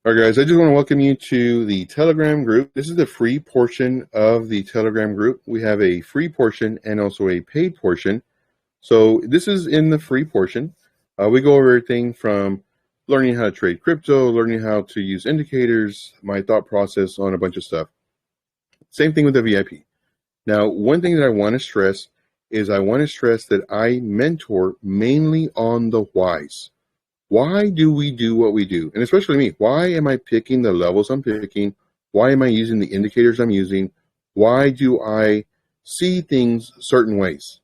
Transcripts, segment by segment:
All right, guys, I just want to welcome you to the Telegram group. This is the free portion of the Telegram group. We have a free portion and also a paid portion. So this is in the free portion. We go over everything from learning how to trade crypto, learning how to use indicators, my thought process on a bunch of stuff. Same thing with the VIP. Now, one thing that I want to stress is that I mentor mainly on the whys. Why do we do what we do? And especially me, why am I picking the levels I'm picking? Why am I using the indicators I'm using? Why do I see things certain ways?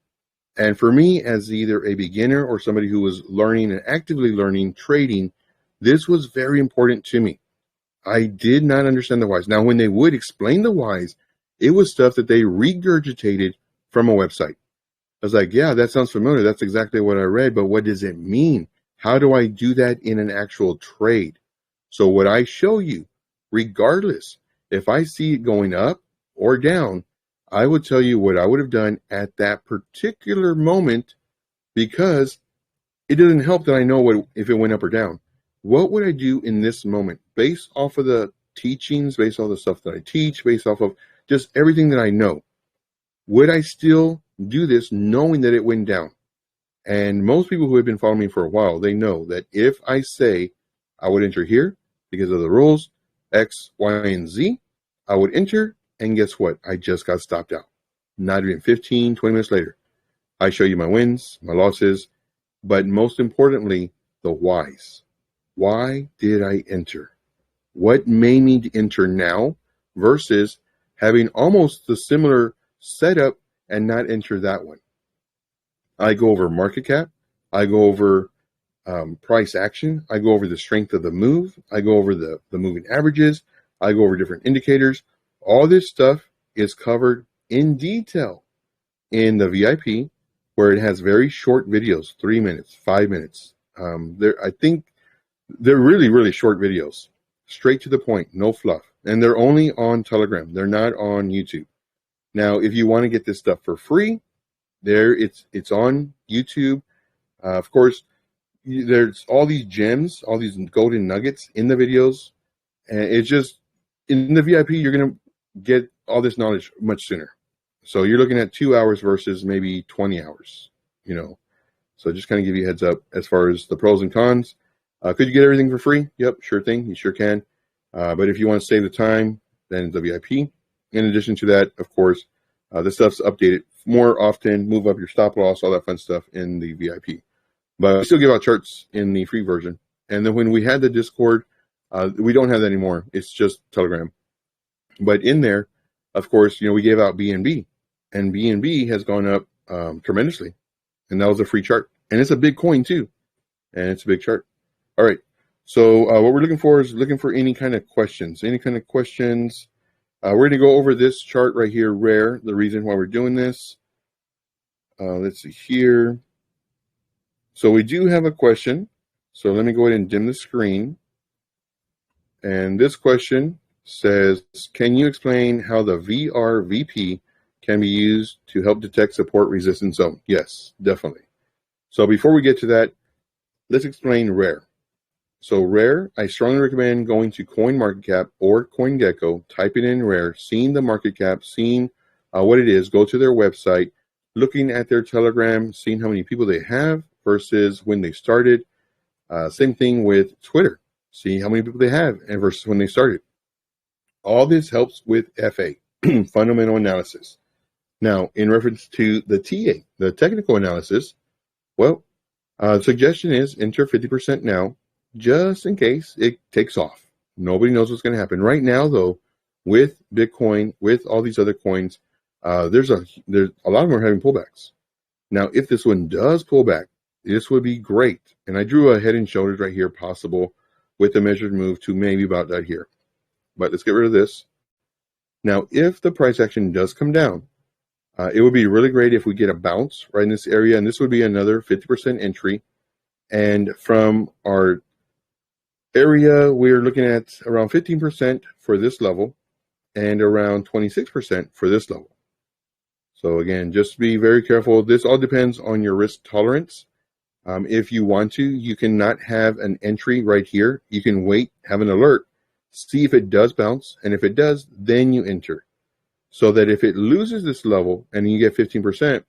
And for me, as either a beginner or somebody who was learning and actively learning trading, this was very important to me. I did not understand the whys. Now, when they would explain the whys, it was stuff that they regurgitated from a website. I was like, yeah, that sounds familiar. That's exactly what I read, but what does it mean? How do I do that in an actual trade? So what I show you, regardless, if I see it going up or down, I would tell you what I would have done at that particular moment, because it doesn't help that I know if it went up or down. What would I do in this moment based off of the teachings, based off the stuff that I teach, based off of just everything that I know? Would I still do this knowing that it went down? And most people who have been following me for a while, they know that if I say I would enter here because of the rules, X, Y, and Z, I would enter, and guess what? I just got stopped out. Not even 15, 20 minutes later. I show you my wins, my losses, but most importantly, the whys. Why did I enter? What made me to enter now versus having almost the similar setup and not enter that one? I go over market cap. I go over price action. I go over the strength of the move. I go over the moving averages. I go over different indicators. All this stuff is covered in detail in the VIP, where it has very short videos, 3 minutes, 5 minutes. I think they're really, really short videos, straight to the point, no fluff. And they're only on Telegram. They're not on YouTube. Now, if you want to get this stuff for free, it's on YouTube. Of course, there's all these gems, all these golden nuggets in the videos, and it's just in the VIP you're gonna get all this knowledge much sooner. So you're looking at 2 hours versus maybe 20 hours. So just kind of give you a heads up as far as the pros and cons. Could you get everything for free? Yep, sure thing. You sure can. But if you want to save the time, then the VIP. In addition to that, of course, this stuff's updated more often, move up your stop loss, all that fun stuff in the VIP. But we still give out charts in the free version. And then when we had the Discord, we don't have that anymore. It's just Telegram. But in there, of course, we gave out BNB. And BNB has gone up tremendously. And that was a free chart. And it's a big coin too. And it's a big chart. All right. So what we're looking for is any kind of questions. We're going to go over this chart right here, rare, the reason why we're doing this. Let's see here. So we do have a question. So let me go ahead and dim the screen. And this question says, can you explain how the VRVP can be used to help detect support resistance zone? Yes, definitely. So before we get to that, let's explain rare. So rare, I strongly recommend going to CoinMarketCap or CoinGecko, typing in rare, seeing the market cap, seeing what it is, go to their website, looking at their Telegram, seeing how many people they have versus when they started. Same thing with Twitter, see how many people they have and versus when they started. All this helps with FA, fundamental analysis. Now, in reference to the TA, the technical analysis, well, suggestion is enter 50% now, just in case it takes off. Nobody knows what's going to happen. Right now, though, with Bitcoin, with all these other coins, there's a lot of them are having pullbacks. Now, if this one does pull back, this would be great. And I drew a head and shoulders right here, possible, with a measured move to maybe about that here. But let's get rid of this. Now, if the price action does come down, it would be really great if we get a bounce right in this area, and this would be another 50% entry. And from our area, we're looking at around 15% for this level and around 26% for this level. So again, just be very careful. This all depends on your risk tolerance. If you want to, you cannot have an entry right here. You can wait, have an alert, see if it does bounce, and if it does, then you enter. So that if it loses this level and you get 15%,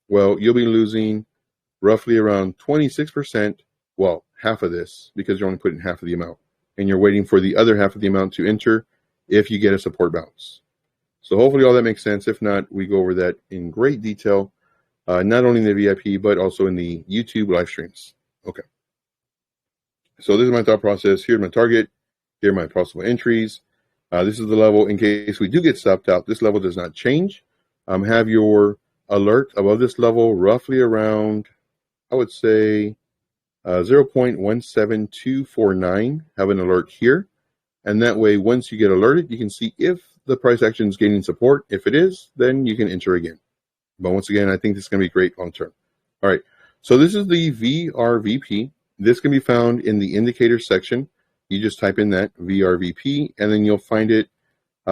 well, you'll be losing roughly around 26%, well, half of this, because you're only putting half of the amount, and you're waiting for the other half of the amount to enter if you get a support bounce. So hopefully all that makes sense. If not, we go over that in great detail, not only in the VIP, but also in the YouTube live streams. Okay. So this is my thought process. Here's my target. Here are my possible entries. This is the level in case we do get stopped out. This level does not change. Have your alert above this level roughly around, I would say, 0.17249. Have an alert here. And that way, once you get alerted, you can see if the price action is gaining support. If it is, then you can enter again. But once again, I think this is going to be great long term. All right. So this is the VRVP. This can be found in the indicator section. You just type in that VRVP, and then you'll find it.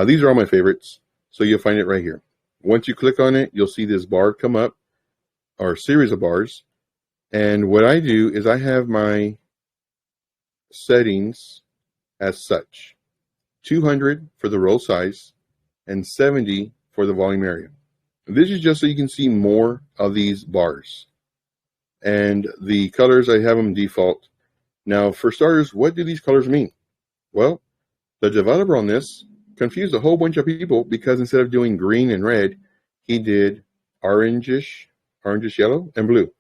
These are all my favorites. So you'll find it right here. Once you click on it, you'll see this bar come up, or a series of bars. And what I do is I have my settings as such. 200 for the roll size and 70 for the volume area. This is just so you can see more of these bars. And the colors, I have them default. Now, for starters, what do these colors mean? Well, the developer on this confused a whole bunch of people because instead of doing green and red, he did orangish, yellow, and blue.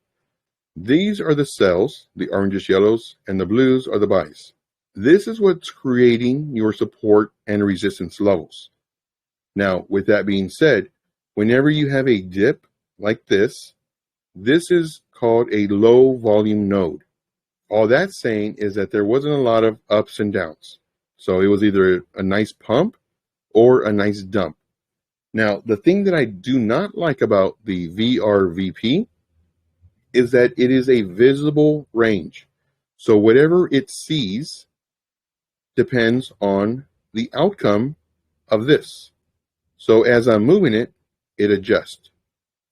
These are the sells, the orangish yellows, and the blues are the buys. This is what's creating your support and resistance levels. Now, with that being said, whenever you have a dip like this, this is called a low volume node. All that's saying is that there wasn't a lot of ups and downs. So it was either a nice pump or a nice dump. Now, the thing that I do not like about the VRVP is that it is a visible range. So whatever it sees depends on the outcome of this. So as I'm moving it, it adjusts.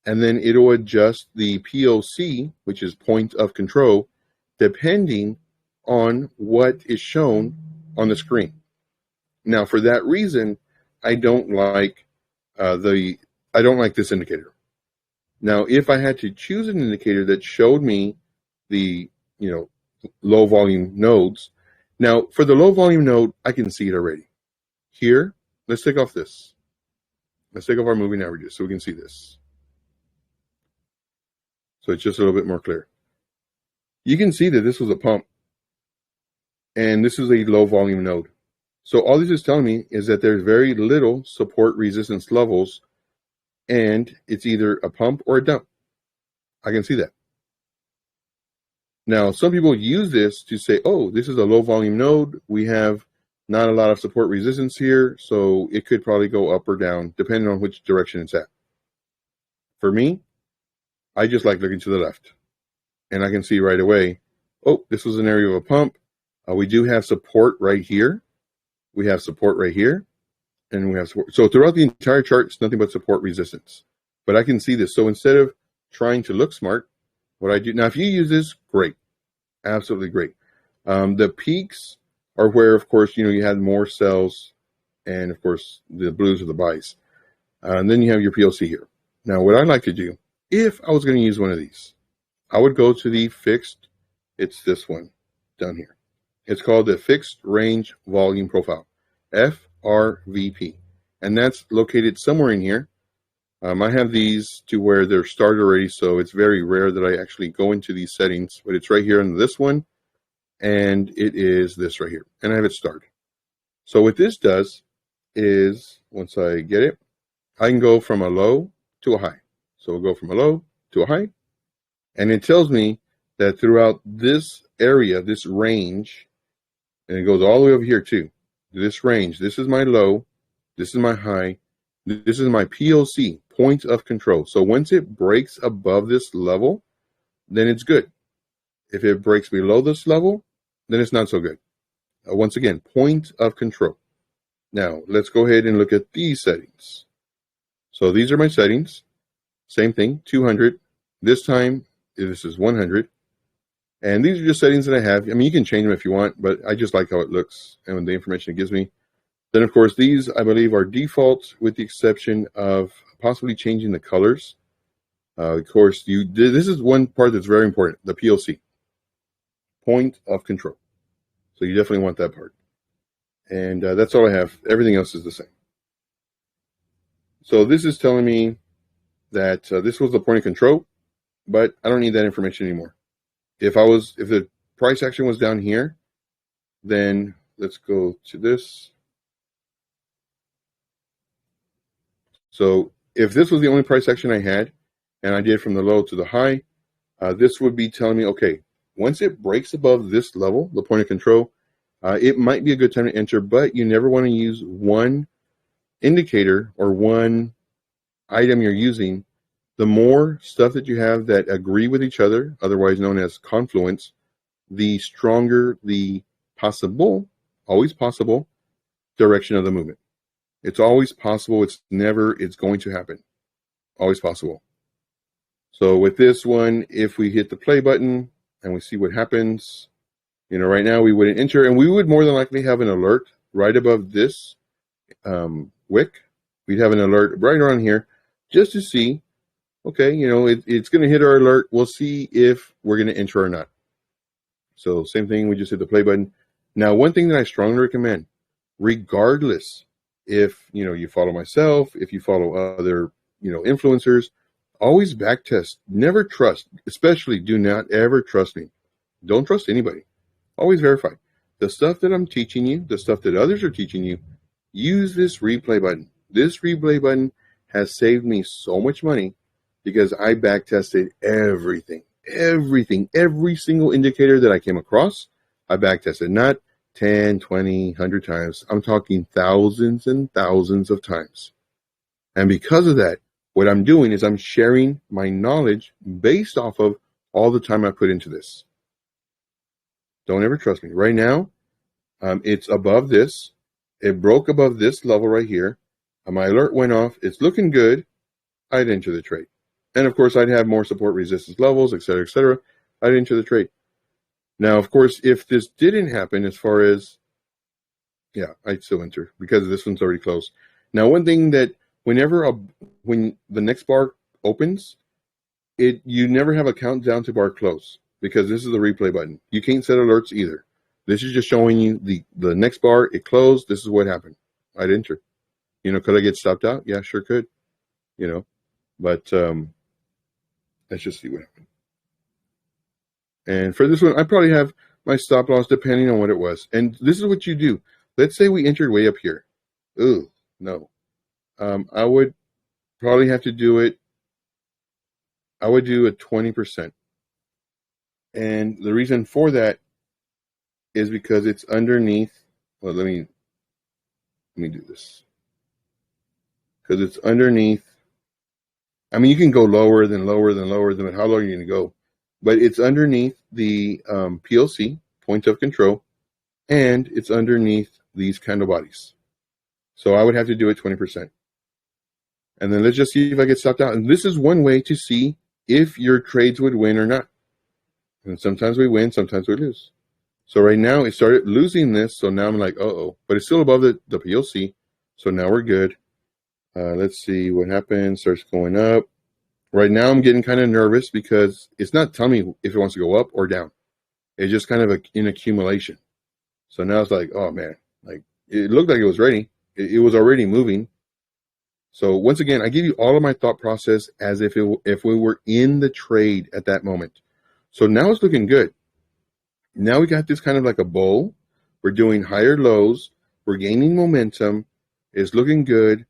And then it'll adjust the POC, which is point of control, depending on what is shown on the screen. Now, for that reason, I don't like this indicator. Now, if I had to choose an indicator that showed me the low volume nodes, now for the low volume node, I can see it already. Here, let's take off this. Let's take off our moving averages so we can see this. So it's just a little bit more clear. You can see that this was a pump, and this is a low volume node. So all this is telling me is that there's very little support resistance levels, and it's either a pump or a dump. I can see that. Now, some people use this to say, oh, this is a low volume node. We have not a lot of support resistance here, so it could probably go up or down, depending on which direction it's at. For me, I just like looking to the left. And I can see right away, oh, this was an area of a pump. We do have support right here. We have support right here. And we have support. So throughout the entire chart, it's nothing but support resistance. But I can see this. So instead of trying to look smart, what I do, now if you use this, great. Absolutely great. The peaks are where, of course, you had more sells. And, of course, the blues are the buys. And then you have your PLC here. Now, what I like to do, if I was going to use one of these, I would go to the fixed, it's this one down here. It's called the Fixed Range Volume Profile, FRVP. And that's located somewhere in here. I have these to where they're started already, so it's very rare that I actually go into these settings, but it's right here in this one, and it is this right here, and I have it started. So what this does is, once I get it, I can go from a low to a high. So we'll go from a low to a high. And it tells me that throughout this area, this range, and it goes all the way over here too, this range, this is my low, this is my high, this is my POC, point of control. So once it breaks above this level, then it's good. If it breaks below this level, then it's not so good. Once again, point of control. Now, let's go ahead and look at these settings. So these are my settings. Same thing, 200. This time, this is 100. And these are just settings that I have. I mean, you can change them if you want, but I just like how it looks and the information it gives me. Then, of course, these, I believe, are default with the exception of possibly changing the colors. Of course, this is one part that's very important, the POC, point of control. So you definitely want that part. And that's all I have. Everything else is the same. So this is telling me that this was the point of control, but I don't need that information anymore. If the price action was down here, then let's go to this. So if this was the only price action I had, and I did from the low to the high, this would be telling me, okay, once it breaks above this level, the point of control, it might be a good time to enter, but you never want to use one indicator or one item you're using. The more stuff that you have that agree with each other, otherwise known as confluence, the stronger the possible, always possible, direction of the movement. It's always possible. It's going to happen. Always possible. So with this one, if we hit the play button and we see what happens, right now we wouldn't enter, and we would more than likely have an alert right above this wick. We'd have an alert right around here just to see, okay, it's going to hit our alert. We'll see if we're going to enter or not. So same thing, we just hit the play button. Now, one thing that I strongly recommend, regardless if you follow myself, if you follow other influencers, always backtest. Never trust, especially do not ever trust me. Don't trust anybody. Always verify. The stuff that I'm teaching you, the stuff that others are teaching you, use this replay button. This replay button has saved me so much money because I backtested everything, every single indicator that I came across, I backtested. Not 10, 20, 100 times. I'm talking thousands and thousands of times. And because of that, what I'm doing is I'm sharing my knowledge based off of all the time I put into this. Don't ever trust me. Right now, it's above this. It broke above this level right here. My alert went off. It's looking good. I'd enter the trade. And of course, I'd have more support resistance levels, et cetera, et cetera. I'd enter the trade. Now, of course, if this didn't happen, as far as, I'd still enter because this one's already closed. Now, one thing that when the next bar opens, you never have a countdown to bar close because this is the replay button. You can't set alerts either. This is just showing you the next bar, it closed. This is what happened. I'd enter. Could I get stopped out? Yeah, sure could. But let's just see what happened. And for this one, I probably have my stop loss depending on what it was. And this is what you do. Let's say we entered way up here. Ooh, no. I would probably have to do it. I would do a 20%. And the reason for that is because it's underneath. Well, let me do this. Because it's underneath. I mean, you can go lower than how low are you going to go? But it's underneath the PLC, point of control, and it's underneath these candle bodies. So I would have to do it 20%. And then let's just see if I get stopped out. And this is one way to see if your trades would win or not. And sometimes we win, sometimes we lose. So right now it started losing this, so now I'm like, uh-oh. But it's still above the PLC, so now we're good. Let's see what happens. Starts going up. Right now I'm getting kind of nervous because it's not telling me if it wants to go up or down. It's just kind of in accumulation. So now it's like, oh man, like it looked like it was ready. It was already moving. So once again, I give you all of my thought process as if we were in the trade at that moment. So now it's looking good. Now we got this kind of like a bowl. We're doing higher lows. We're gaining momentum. It's looking good.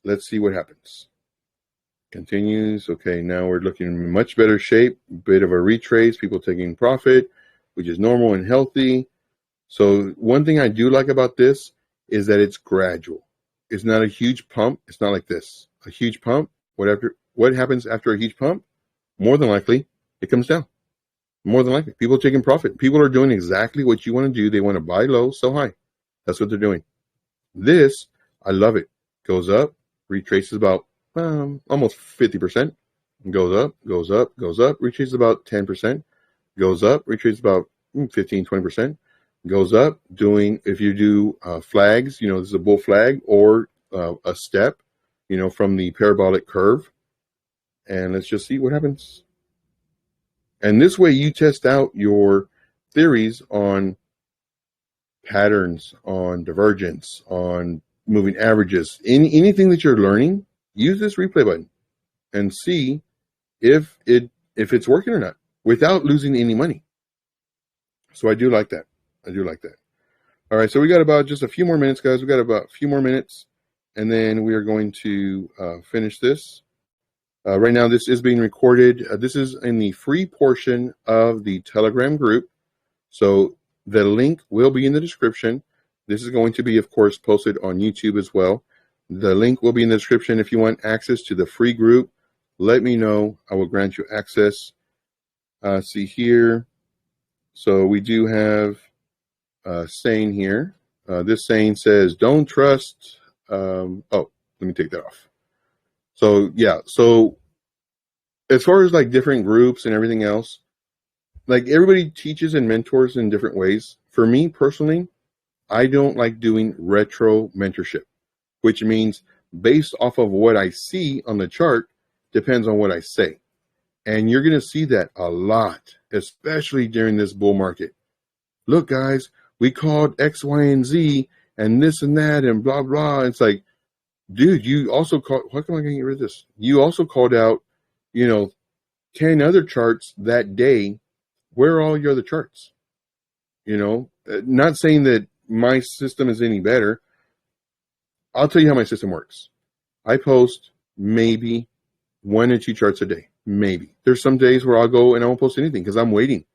Let's see what happens. Continues. Okay, now we're looking in much better shape. Bit of a retrace. People taking profit, which is normal and healthy. So one thing I do like about this is that it's gradual. It's not a huge pump. It's not like this. A huge pump. What happens after a huge pump? More than likely, it comes down. More than likely. People are taking profit. People are doing exactly what you want to do. They want to buy low, sell high. That's what they're doing. This, I love it. Goes up, retraces about almost 50%. Goes up, retraces about 10%. goes up, retraces about 15, 20%, goes up, doing, if you do flags, you know, this is a bull flag or a step, you know, from the parabolic curve. And let's just see what happens. And this way you test out your theories on patterns, on divergence, on moving averages, anything that you're learning. Use this replay button and see if it's working or not without losing any money. So I do like that. I do like that. All right, so we got about just a few more minutes, guys. We got about a few more minutes, and then we are going to finish this. Right now, this is being recorded. This is in the free portion of the Telegram group. So the link will be in the description. This is going to be, of course, posted on YouTube as well. The link will be in the description. If you want access to the free group, let me know. I will grant you access. See here. So we do have a saying here. This saying says, don't trust. Oh, let me take that off. So yeah, so as far as like different groups and everything else, like everybody teaches and mentors in different ways. For me personally, I don't like doing retro mentorship, which means based off of what I see on the chart depends on what I say. And you're going to see that a lot, especially during this bull market. Look, guys, we called X, Y, and Z and this and that and blah, blah. It's like, dude, you also called, why come I can't get rid of this? You also called out, you know, 10 other charts that day. Where are all your other charts? You know, not saying that my system is any better. I'll tell you how my system works. I post maybe 1 or 2 charts a day. Maybe. There's some days where I'll go and I won't post anything because I'm waiting.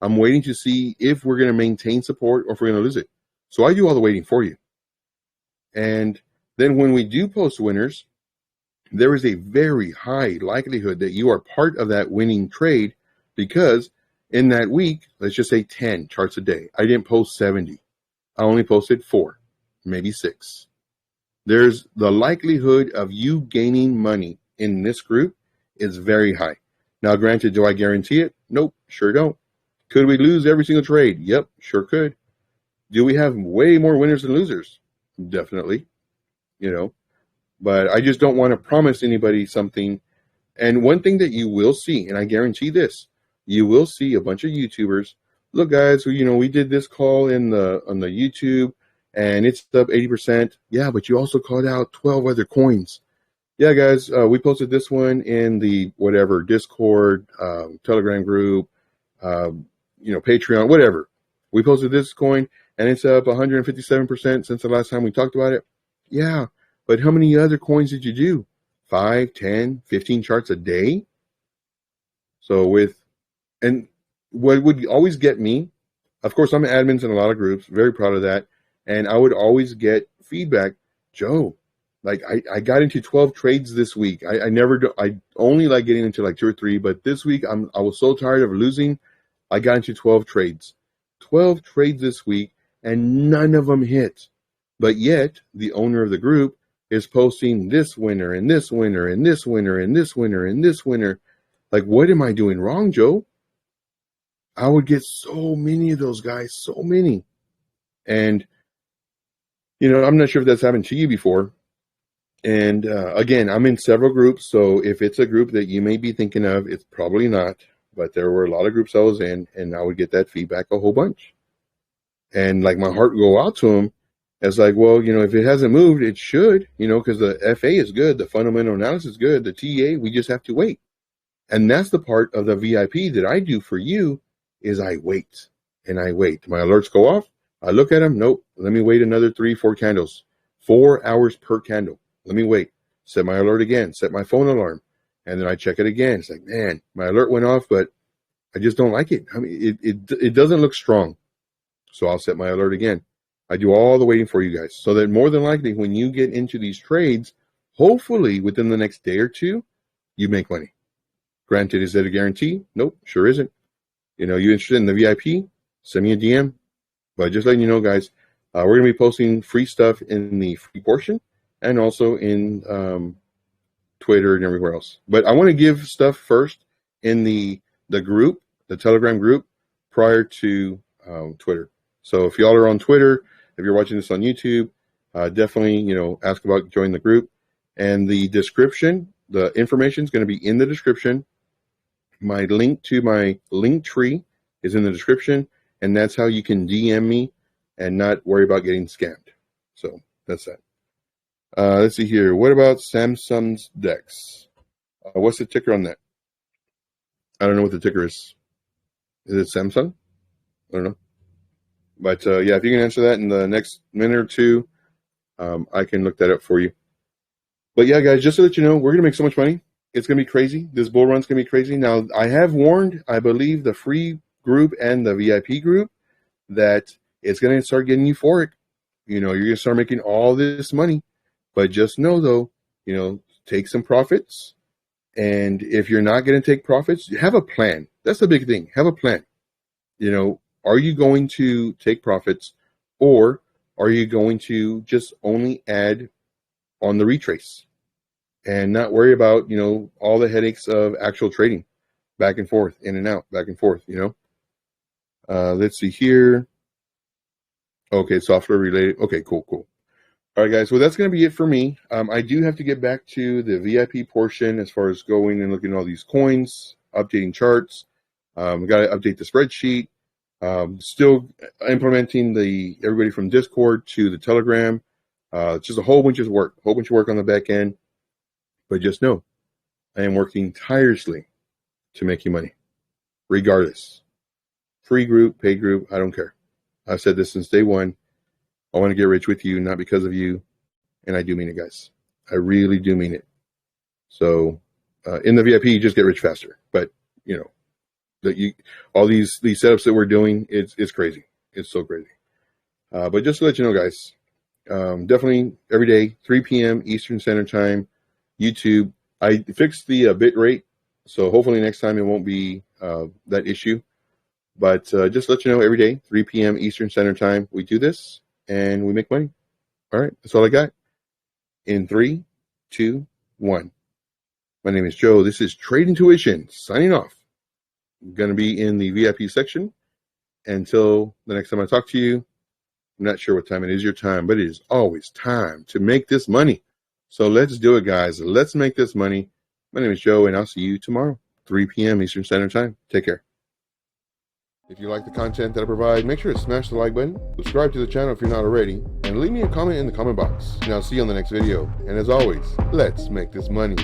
I'm waiting to see if we're going to maintain support or if we're going to lose it. So I do all the waiting for you. And then when we do post winners, there is a very high likelihood that you are part of that winning trade because in that week, let's just say 10 charts a day. I didn't post 70. I only posted 4, maybe 6. There's the likelihood of you gaining money in this group is very high. Now, granted, do I guarantee it? Nope, sure don't. Could we lose every single trade? Yep, sure could. Do we have way more winners than losers? Definitely, you know. But I just don't want to promise anybody something. And one thing that you will see, and I guarantee this, you will see a bunch of YouTubers. Look, guys, you know, we did this call on the YouTube, and it's up 80%. Yeah, but you also called out 12 other coins. Yeah, guys, we posted this one in the whatever Discord, Telegram group, you know, Patreon, whatever. We posted this coin, and it's up 157% since the last time we talked about it. Yeah, but how many other coins did you do? 5, 10, 15 charts a day? So and what would always get me, of course, I'm admins in a lot of groups, very proud of that, and I would always get feedback, Joe, like I got into 12 trades this week. I never do, I only like getting into like 2 or 3, but this week I was so tired of losing, I got into 12 trades. 12 trades this week, and none of them hit. But yet, the owner of the group is posting this winner, and this winner, and this winner, and this winner, and this winner. Like, what am I doing wrong, Joe? I would get so many of those guys, so many. And, you know, I'm not sure if that's happened to you before. And again, I'm in several groups, so if it's a group that you may be thinking of, it's probably not. But there were a lot of groups I was in, and I would get that feedback a whole bunch. And like my heart would go out to them as like, well, you know, if it hasn't moved, it should, you know, because the FA is good, the fundamental analysis is good, the TA, we just have to wait. And that's the part of the VIP that I do for you is I wait and I wait. My alerts go off. I look at them. Nope. Let me wait another 3, 4 candles, 4 hours per candle. Let me wait. Set my alert again. Set my phone alarm. And then I check it again. It's like, man, my alert went off, but I just don't like it. I mean, it doesn't look strong. So I'll set my alert again. I do all the waiting for you guys so that more than likely when you get into these trades, hopefully within the next day or 2, you make money. Granted, is that a guarantee? Nope, sure isn't. You know, you interested in the VIP? Send me a DM. But just letting you know, guys, we're going to be posting free stuff in the free portion and also in Twitter and everywhere else. But I want to give stuff first in the group, the Telegram group. prior to Twitter. So if y'all are on Twitter, if you're watching this on YouTube, definitely, you know, ask about joining the group. And the description, the information is going to be in the description. My link to my link tree is in the description, and that's how you can DM me and not worry about getting scammed. So that's that. Let's see here. What about Samsung's DEX? What's the ticker on that? I don't know what the ticker is. Is it Samsung? I don't know. But yeah, if you can answer that in the next minute or two, I can look that up for you. But yeah, guys, just to let you know, we're going to make so much money. It's going to be crazy. This bull run's going to be crazy. Now, I have warned, I believe, the free group and the VIP group that it's going to start getting euphoric. You know, you're going to start making all this money. But just know, though, you know, take some profits. And if you're not going to take profits, have a plan. That's the big thing. Have a plan. You know, are you going to take profits, or are you going to just only add on the retrace and not worry about, you know, all the headaches of actual trading, back and forth, in and out, back and forth, you know? Let's see here. Okay, software related. Okay, cool. All right, guys, well, that's going to be it for me. I do have to get back to the VIP portion as far as going and looking at all these coins, updating charts. We got to update the spreadsheet. Still implementing everybody from Discord to the Telegram. It's just a whole bunch of work on the back end. But just know, I am working tirelessly to make you money, regardless. Free group, paid group, I don't care. I've said this since day one. I want to get rich with you, not because of you. And I do mean it, guys. I really do mean it. So in the VIP, you just get rich faster. But, you know, all these setups that we're doing, it's crazy. It's so crazy. But just to let you know, guys, definitely every day, 3 p.m. Eastern Standard Time, YouTube. I fixed the bit rate, so hopefully next time it won't be that issue. But just let you know, every day, 3 p.m. Eastern Standard Time, we do this and we make money. All right, that's all I got. In 3, 2, 1. My name is Joe. This is TradingIntuition signing off. I'm going to be in the VIP section. Until the next time I talk to you, I'm not sure what time it is your time, but it is always time to make this money. So let's do it, guys. Let's make this money. My name is Joe, and I'll see you tomorrow, 3 p.m. Eastern Standard Time. Take care. If you like the content that I provide, make sure to smash the like button, subscribe to the channel if you're not already, and leave me a comment in the comment box. And I'll see you on the next video. And as always, let's make this money.